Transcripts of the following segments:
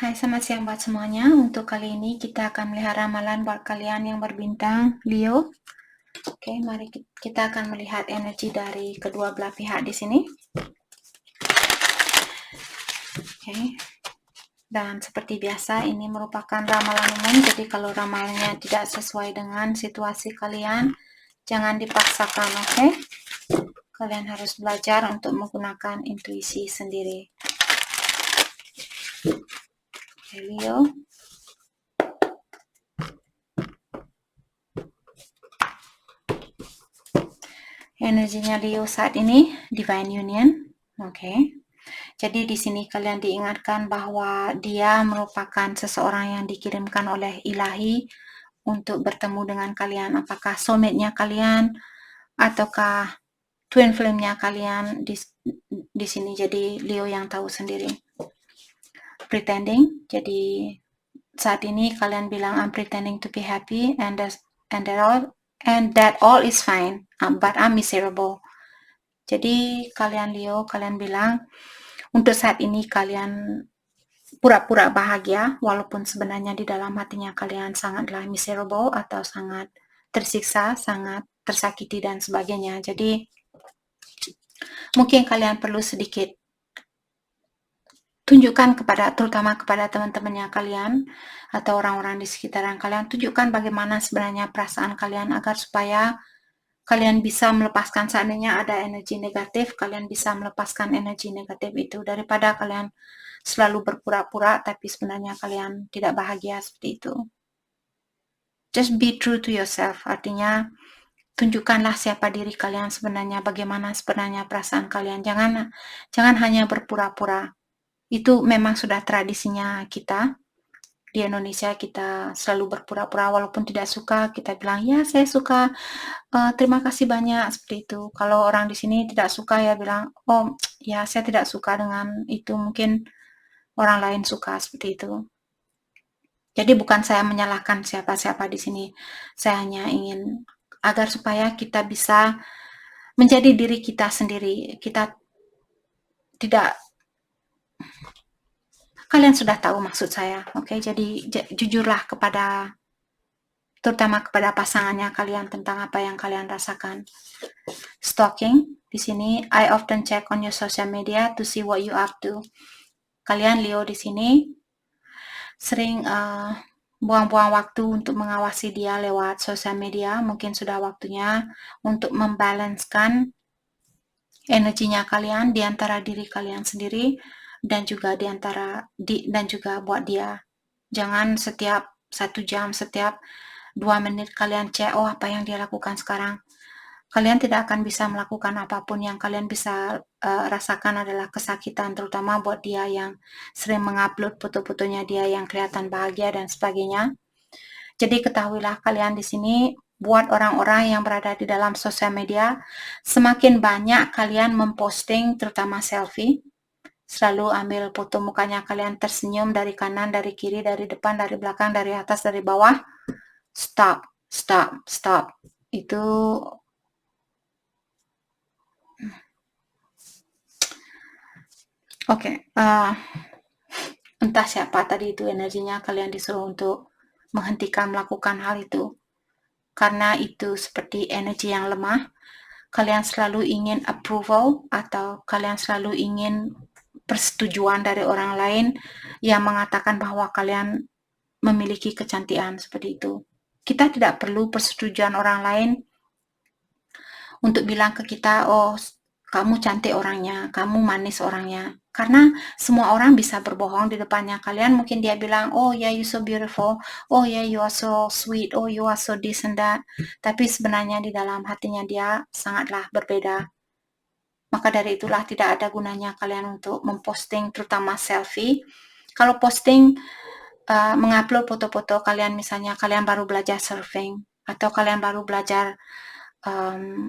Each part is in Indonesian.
Hai, selamat siang buat semuanya. Untuk kali ini kita akan melihat ramalan buat kalian yang berbintang Leo. Oke, mari kita akan melihat energi dari kedua belah pihak di sini. Oke. Dan seperti biasa, ini merupakan ramalan umum. Jadi kalau ramalannya tidak sesuai dengan situasi kalian, jangan dipaksakan, oke? Kalian harus belajar untuk menggunakan intuisi sendiri. Oke, Leo. Energinya Leo saat ini Divine Union. Oke. Jadi di sini kalian diingatkan bahwa dia merupakan seseorang yang dikirimkan oleh Ilahi untuk bertemu dengan kalian. Apakah soulmate-nya kalian ataukah twin flame-nya kalian di sini. Jadi Leo yang tahu sendiri. Pretending. Jadi saat ini kalian bilang I'm pretending to be happy and that all is fine, but I'm miserable. Jadi kalian Leo, kalian bilang untuk saat ini kalian pura-pura bahagia, walaupun sebenarnya di dalam hatinya kalian sangatlah miserable atau sangat tersiksa, sangat tersakiti dan sebagainya. Jadi mungkin kalian perlu sedikit tunjukkan terutama kepada teman-temannya kalian atau orang-orang di sekitaran kalian, tunjukkan bagaimana sebenarnya perasaan kalian agar supaya kalian bisa melepaskan. Seandainya ada energi negatif, kalian bisa melepaskan energi negatif itu daripada kalian selalu berpura-pura tapi sebenarnya kalian tidak bahagia seperti itu. Just be true to yourself, artinya tunjukkanlah siapa diri kalian sebenarnya, bagaimana sebenarnya perasaan kalian. Jangan hanya berpura-pura. Itu memang sudah tradisinya kita. Di Indonesia kita selalu berpura-pura, walaupun tidak suka kita bilang ya saya suka, terima kasih banyak, seperti itu. Kalau orang di sini tidak suka ya bilang oh ya saya tidak suka dengan itu, mungkin orang lain suka, seperti itu. Jadi bukan saya menyalahkan siapa-siapa di sini, saya hanya ingin agar supaya kita bisa menjadi diri kita sendiri. Kita tidak, kalian sudah tahu maksud saya, oke? Jadi jujurlah terutama kepada pasangannya kalian tentang apa yang kalian rasakan. Stalking di sini, I often check on your social media to see what you up to. Kalian Leo di sini sering buang-buang waktu untuk mengawasi dia lewat sosial media. Mungkin sudah waktunya untuk membalancekan energinya kalian di antara diri kalian sendiri dan juga dan juga buat dia. Jangan setiap 1 jam, setiap 2 menit kalian cek oh apa yang dia lakukan sekarang. Kalian tidak akan bisa melakukan apapun. Yang kalian bisa rasakan adalah kesakitan, terutama buat dia yang sering mengupload foto-fotonya dia yang kelihatan bahagia dan sebagainya. Jadi ketahuilah kalian di sini, buat orang-orang yang berada di dalam sosial media, semakin banyak kalian memposting terutama selfie, selalu ambil foto mukanya kalian tersenyum dari kanan, dari kiri, dari depan, dari belakang, dari atas, dari bawah. Stop. Itu oke. Entah siapa tadi itu energinya, kalian disuruh untuk menghentikan melakukan hal itu. Karena itu seperti energi yang lemah. Kalian selalu ingin approval atau kalian selalu ingin persetujuan dari orang lain yang mengatakan bahwa kalian memiliki kecantikan, seperti itu. Kita tidak perlu persetujuan orang lain untuk bilang ke kita, oh kamu cantik orangnya, kamu manis orangnya. Karena semua orang bisa berbohong di depannya kalian. Mungkin dia bilang, oh yeah you so beautiful, oh yeah you are so sweet, oh you are so this and that. Tapi sebenarnya di dalam hatinya dia sangatlah berbeda. Maka dari itulah tidak ada gunanya kalian untuk memposting terutama selfie. Kalau posting mengupload foto-foto kalian, misalnya kalian baru belajar surfing atau kalian baru belajar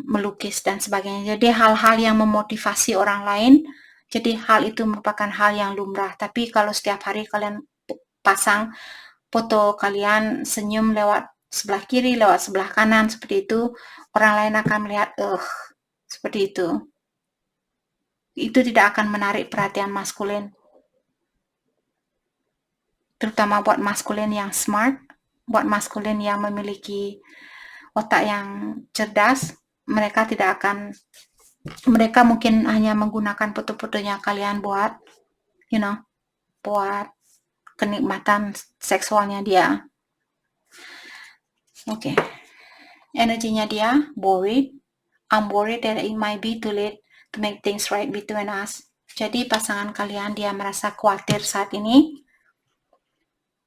melukis dan sebagainya. Jadi hal-hal yang memotivasi orang lain, jadi hal itu merupakan hal yang lumrah. Tapi kalau setiap hari kalian pasang foto kalian senyum lewat sebelah kiri, lewat sebelah kanan, seperti itu, orang lain akan melihat, seperti itu. Itu tidak akan menarik perhatian maskulin. terutama buat maskulin yang smart, buat maskulin yang memiliki otak yang cerdas, mereka mungkin hanya menggunakan foto-fotonya kalian buat, buat kenikmatan seksualnya dia. Oke. Energinya dia, worried. I'm worried that it might be too late to make things right between us. Jadi pasangan kalian dia merasa khawatir saat ini.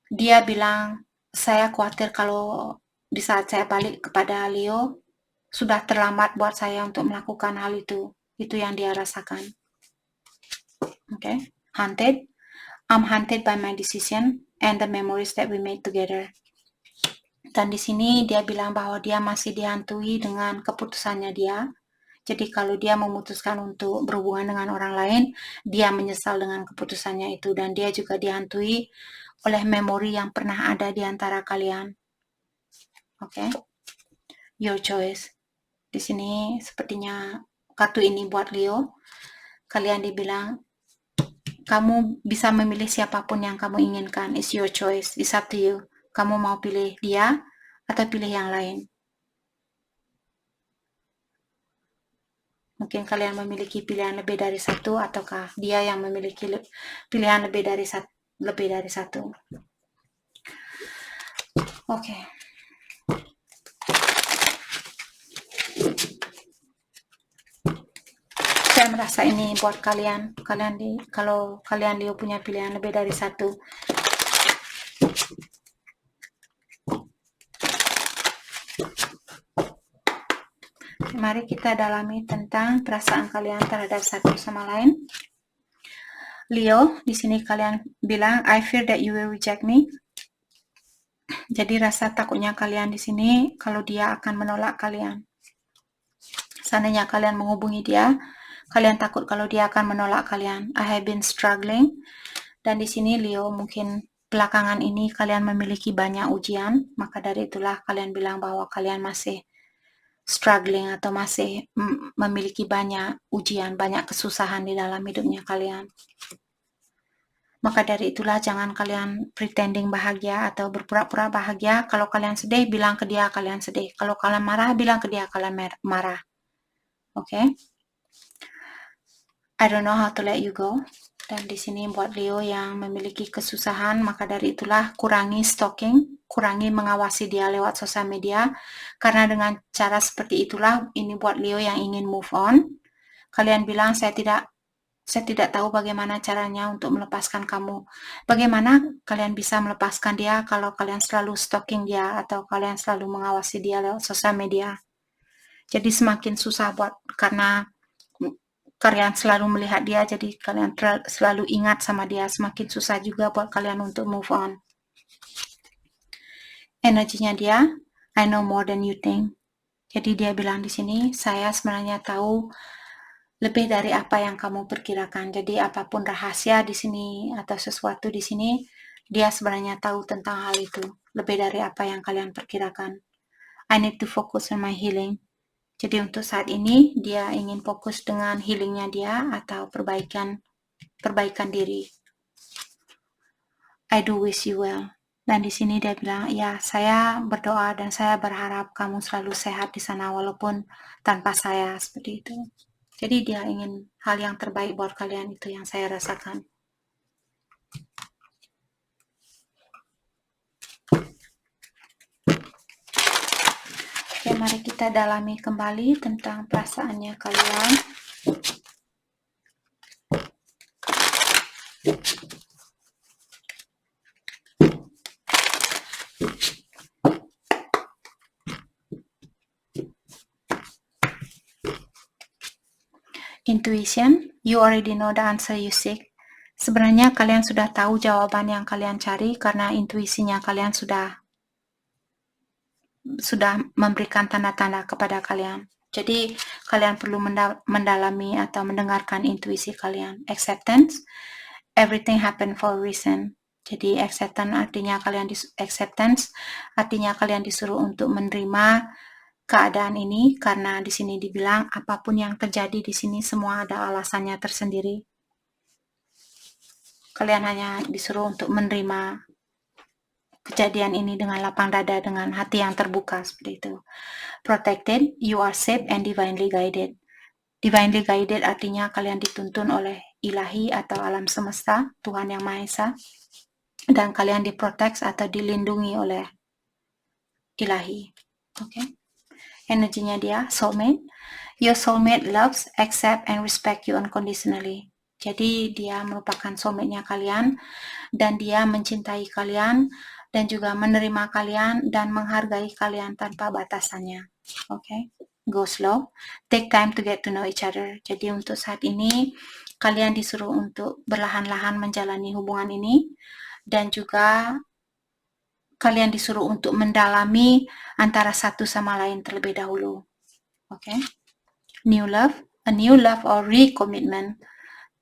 Dia bilang, saya khawatir kalau di saat saya balik kepada Leo, sudah terlambat buat saya untuk melakukan hal itu. Itu yang dia rasakan. Okay. Haunted. I'm haunted by my decision and the memories that we made together. Dan di sini dia bilang bahwa dia masih dihantui dengan keputusannya dia. Jadi kalau dia memutuskan untuk berhubungan dengan orang lain, dia menyesal dengan keputusannya itu. Dan dia juga dihantui oleh memori yang pernah ada di antara kalian. Oke. Your choice. Di sini sepertinya kartu ini buat Leo. Kalian dibilang, kamu bisa memilih siapapun yang kamu inginkan. It's your choice. It's up to you. Kamu mau pilih dia atau pilih yang lain. Mungkin kalian memiliki pilihan lebih dari satu, ataukah dia yang memiliki pilihan lebih dari satu. Oke. Saya merasa ini buat kalian. Kalau kalian Leo punya pilihan lebih dari satu. Mari kita dalami tentang perasaan kalian terhadap satu sama lain. Leo, di sini kalian bilang, I fear that you will reject me. Jadi rasa takutnya kalian di sini kalau dia akan menolak kalian. Seandainya kalian menghubungi dia, kalian takut kalau dia akan menolak kalian. I have been struggling. Dan di sini Leo, mungkin belakangan ini kalian memiliki banyak ujian, maka dari itulah kalian bilang bahwa kalian masih struggling atau masih memiliki banyak ujian, banyak kesusahan di dalam hidupnya kalian. Maka dari itulah jangan kalian pretending bahagia atau berpura-pura bahagia. Kalau kalian sedih, bilang ke dia kalian sedih. Kalau kalian marah, bilang ke dia kalian marah. Okay? I don't know how to let you go. Dan di sini buat Leo yang memiliki kesusahan, maka dari itulah kurangi stalking, kurangi mengawasi dia lewat sosial media. Karena dengan cara seperti itulah, ini buat Leo yang ingin move on. Kalian bilang, saya tidak tahu bagaimana caranya untuk melepaskan kamu. Bagaimana kalian bisa melepaskan dia kalau kalian selalu stalking dia atau kalian selalu mengawasi dia lewat sosial media. Jadi semakin susah karena kalian selalu melihat dia, jadi kalian selalu ingat sama dia, semakin susah juga buat kalian untuk move on. Energinya dia, I know more than you think. Jadi dia bilang di sini, saya sebenarnya tahu lebih dari apa yang kamu perkirakan. Jadi apapun rahasia di sini atau sesuatu di sini, dia sebenarnya tahu tentang hal itu, lebih dari apa yang kalian perkirakan. I need to focus on my healing. Jadi untuk saat ini dia ingin fokus dengan healingnya dia atau perbaikan diri. I do wish you well. Dan di sini dia bilang, ya saya berdoa dan saya berharap kamu selalu sehat di sana walaupun tanpa saya, seperti itu. Jadi dia ingin hal yang terbaik buat kalian, itu yang saya rasakan. Oke, mari kita dalami kembali tentang perasaannya kalian. Intuition, you already know the answer you seek. Sebenarnya kalian sudah tahu jawaban yang kalian cari karena intuisinya kalian sudah memberikan tanda-tanda kepada kalian. Jadi kalian perlu mendalami atau mendengarkan intuisi kalian. Acceptance, everything happen for a reason. Jadi acceptance artinya kalian disuruh untuk menerima keadaan ini, karena di sini dibilang apapun yang terjadi di sini semua ada alasannya tersendiri. Kalian hanya disuruh untuk menerima kejadian ini dengan lapang dada, dengan hati yang terbuka seperti itu. Protected, you are safe and divinely guided. Divinely guided artinya kalian dituntun oleh ilahi atau alam semesta, Tuhan Yang Maha Esa, dan kalian diprotect atau dilindungi oleh ilahi. Oke. Energinya dia soulmate. Your soulmate loves, accept, and respect you unconditionally. Jadi dia merupakan soulmate-nya kalian, dan dia mencintai kalian, dan juga menerima kalian, dan menghargai kalian tanpa batasannya. Oke. Go slow. Take time to get to know each other. Jadi untuk saat ini, kalian disuruh untuk berlahan-lahan menjalani hubungan ini, dan juga kalian disuruh untuk mendalami antara satu sama lain terlebih dahulu. Oke. New love, a new love or recommitment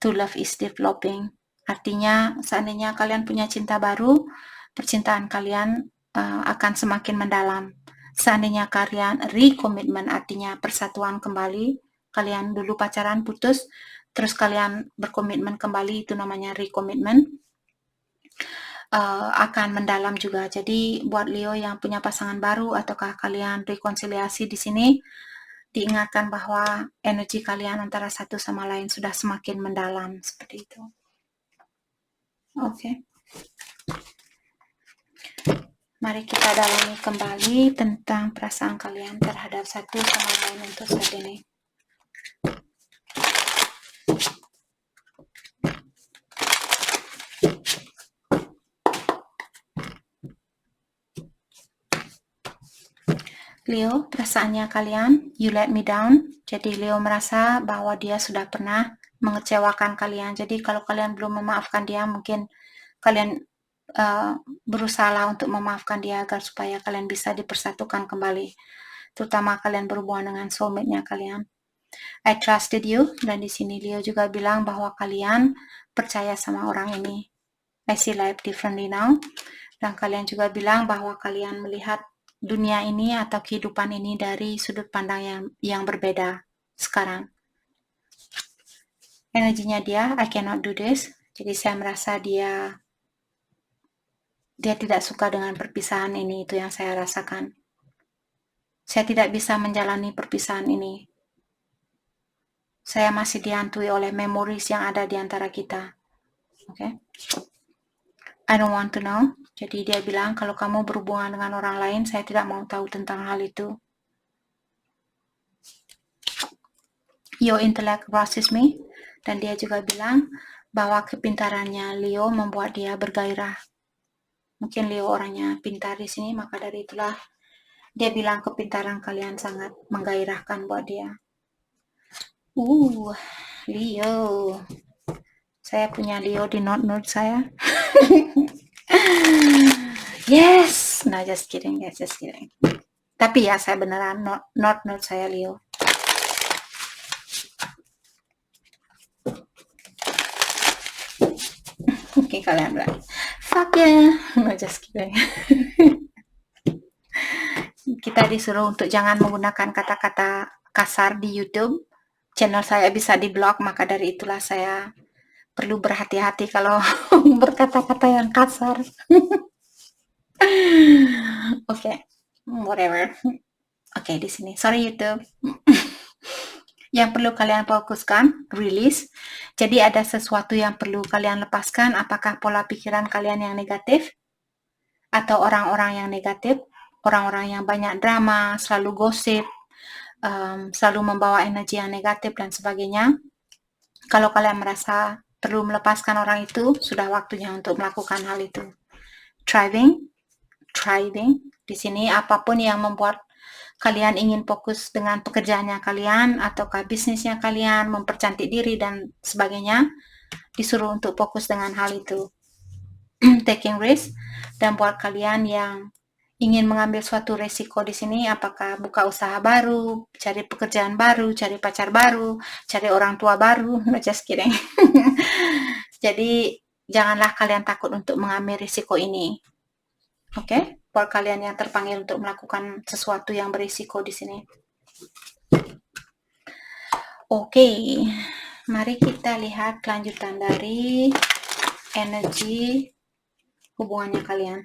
to love is developing. Artinya seandainya kalian punya cinta baru, percintaan kalian akan semakin mendalam. Seandainya kalian recommitment artinya persatuan kembali, kalian dulu pacaran putus, terus kalian berkomitmen kembali, itu namanya recommitment. Akan mendalam juga. Jadi buat Leo yang punya pasangan baru ataukah kalian rekonsiliasi di sini, diingatkan bahwa energi kalian antara satu sama lain sudah semakin mendalam seperti itu. Oke. Mari kita dalami kembali tentang perasaan kalian terhadap satu sama lain untuk saat ini. Leo, perasaannya kalian, you let me down. Jadi Leo merasa bahwa dia sudah pernah mengecewakan kalian. Jadi kalau kalian belum memaafkan dia, mungkin kalian berusaha untuk memaafkan dia agar supaya kalian bisa dipersatukan kembali. Terutama kalian berhubungan dengan soulmate-nya kalian. I trusted you, dan di sini Leo juga bilang bahwa kalian percaya sama orang ini. I see life differently now. Dan kalian juga bilang bahwa kalian melihat dunia ini atau kehidupan ini dari sudut pandang yang berbeda sekarang. Energinya dia, I cannot do this. Jadi saya merasa dia tidak suka dengan perpisahan ini, itu yang saya rasakan. Saya tidak bisa menjalani perpisahan ini. Saya masih dihantui oleh memories yang ada di antara kita. Oke. I don't want to know. Jadi dia bilang, kalau kamu berhubungan dengan orang lain, saya tidak mau tahu tentang hal itu. Your intellect raises me. Dan dia juga bilang bahwa kepintarannya Leo membuat dia bergairah. Mungkin Leo orangnya pintar di sini, maka dari itulah dia bilang kepintaran kalian sangat menggairahkan buat dia. Leo. Saya punya Leo di note saya. Yes, no, just kidding, guys, just kidding. Tapi ya, saya beneran note saya Leo. Oke, kalian bilang, fuck ya, no, just kidding. Kita disuruh untuk jangan menggunakan kata-kata kasar di YouTube. Channel saya bisa di-block, maka dari itulah saya perlu berhati-hati kalau berkata-kata yang kasar. Oke, whatever. Oke, di sini. Sorry YouTube. Yang perlu kalian fokuskan, release. Jadi ada sesuatu yang perlu kalian lepaskan, apakah pola pikiran kalian yang negatif, atau orang-orang yang negatif, orang-orang yang banyak drama, selalu gosip, selalu membawa energi yang negatif dan sebagainya. Kalau kalian merasa perlu melepaskan orang itu, sudah waktunya untuk melakukan hal itu. Thriving. Di sini apapun yang membuat kalian ingin fokus dengan pekerjaannya kalian, ataukah bisnisnya kalian, mempercantik diri dan sebagainya, disuruh untuk fokus dengan hal itu. Taking risk. Dan buat kalian yang ingin mengambil suatu resiko di sini, apakah buka usaha baru, cari pekerjaan baru, cari pacar baru, cari orang tua baru, no, just kidding. Jadi janganlah kalian takut untuk mengambil risiko ini. Oke, buat kalian yang terpanggil untuk melakukan sesuatu yang berisiko di sini. Oke, mari kita lihat kelanjutan dari energi hubungannya kalian.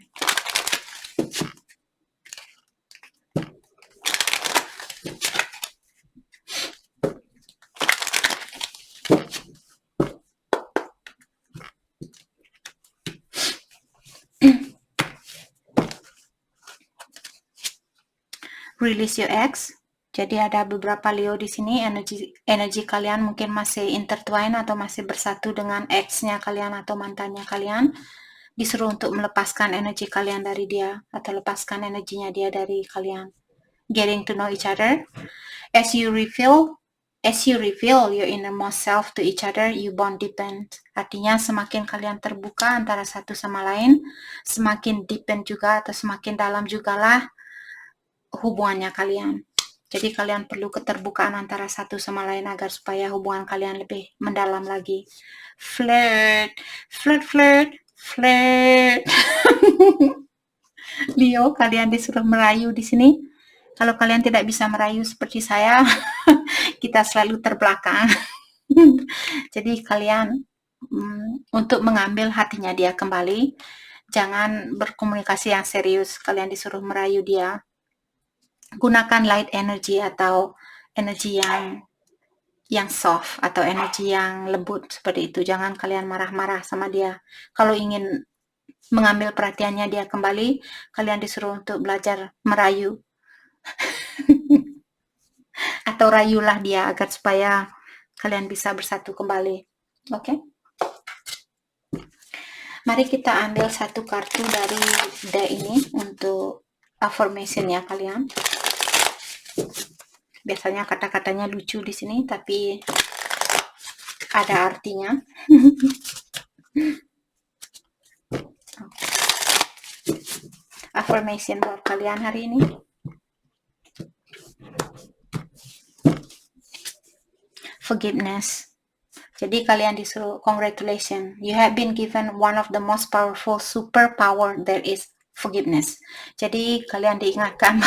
release your ex. Jadi ada beberapa Leo di sini, energi kalian mungkin masih intertwine atau masih bersatu dengan ex-nya kalian atau mantannya kalian. Disuruh untuk melepaskan energi kalian dari dia atau lepaskan energinya dia dari kalian. Getting to know each other. As you reveal your innermost self to each other, you bond deepen. Artinya semakin kalian terbuka antara satu sama lain, semakin deepen juga atau semakin dalam jugalah hubungannya kalian. Jadi kalian perlu keterbukaan antara satu sama lain agar supaya hubungan kalian lebih mendalam lagi. Flirt, flirt, flirt, flirt. Leo, kalian disuruh merayu di sini. Kalau kalian tidak bisa merayu seperti saya, kita selalu terbelakang. Jadi kalian untuk mengambil hatinya dia kembali, jangan berkomunikasi yang serius. Kalian disuruh merayu dia. Gunakan light energy atau energi yang soft atau energi yang lembut seperti itu. Jangan kalian marah-marah sama dia. Kalau ingin mengambil perhatiannya dia kembali, kalian disuruh untuk belajar merayu. Atau rayulah dia agar supaya kalian bisa bersatu kembali. Oke? Mari kita ambil satu kartu dari deck ini untuk affirmation-nya kalian. Biasanya kata-katanya lucu di sini, tapi ada artinya. Affirmation buat kalian hari ini. Forgiveness. Jadi kalian disuruh, congratulations, you have been given one of the most powerful superpower there is, forgiveness. Jadi kalian diingatkan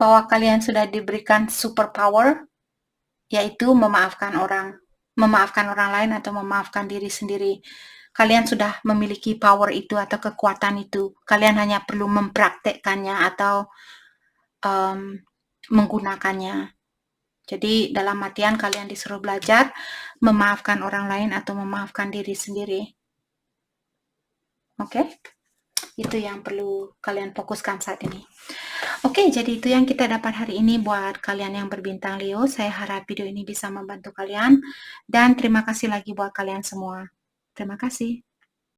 bahwa kalian sudah diberikan superpower, yaitu memaafkan orang lain atau memaafkan diri sendiri. Kalian sudah memiliki power itu atau kekuatan itu. Kalian hanya perlu mempraktekkannya atau menggunakannya. Jadi dalam artian kalian disuruh belajar memaafkan orang lain atau memaafkan diri sendiri. Oke? Itu yang perlu kalian fokuskan saat ini. Oke, jadi itu yang kita dapat hari ini buat kalian yang berbintang Leo. Saya harap video ini bisa membantu kalian. Dan terima kasih lagi buat kalian semua. Terima kasih.